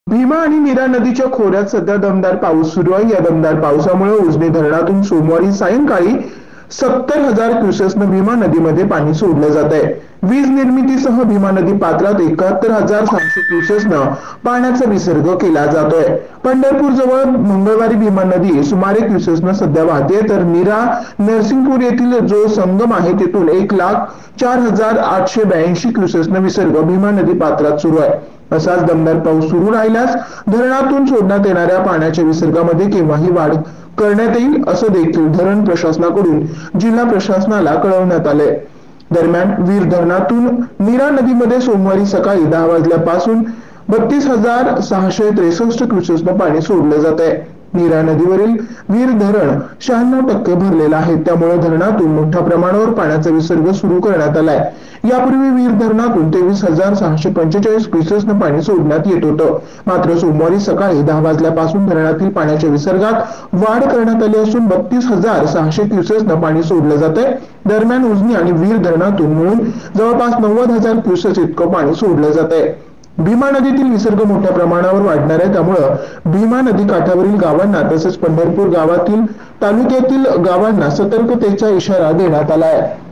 भीमा आणि नीरा नदीच्या खोऱ्यात सध्या दमदार पाऊस सुरू आहे. या दमदार पावसामुळे उजनी धरणातून सोमवारी सायंकाळी 70,000 क्युसेसनं भीमा नदीमध्ये पाणी सोडलं जात आहे. वीज निर्मितीसह भीमा नदी पात्रात 71,600 क्युसेसनं पाण्याचा विसर्ग केला जातोय. पंढरपूर जवळ मंगळवारी भीमा नदी सुमारे क्युसेसनं सध्या वाहते, तर नीरा नरसिंगपूर येथील जो संगम आहे तेथून 1,04,882 क्युसेसनं विसर्ग भीमा नदी पात्रात सुरू आहे. असाच दमदार पाऊस सुरू राहिल्यास धरणातून सोडण्यात येणाऱ्या पाण्याच्या विसर्गामध्ये केव्हाही वाढ करण्यात येईल असं देखील धरण प्रशासनाकडून जिल्हा प्रशासनाला कळवण्यात आलंय. दरम्यान वीर धरणातून नीरा नदीमध्ये सोमवारी सकाळी 10 वाजल्यापासून 32,663 क्युसेसनं पाणी सोडलं जात आहे. नीरा नदीवरील वीर धरण 96% भरलेलं आहे, त्यामुळे धरणातून मोठ्या प्रमाणावर पाण्याचा विसर्ग सुरू करण्यात आलाय. यापूर्वी वीर धरणातून 23,645 क्युसेसनं पाणी सोडण्यात येत होतं. मात्र सोमवारी सकाळी 10 वाजल्यापासून धरणातील पाण्याच्या विसर्गात वाढ करण्यात आली असून 32,600 क्युसेसनं पाणी सोडलं जात आहे. दरम्यान उजनी आणि वीर धरणातून मिळून जवळपास 90,000 क्युसेस इतकं पाणी सोडलं जात आहे. भीमा नदीतील विसर्ग मोठ्या प्रमाणावर वाढणार आहे, त्यामुळे भीमा नदी काठावरील गावांना तसेच पंढरपूर गावातील तालुक्यातील गावांना सतर्कतेचा इशारा देण्यात आला आहे.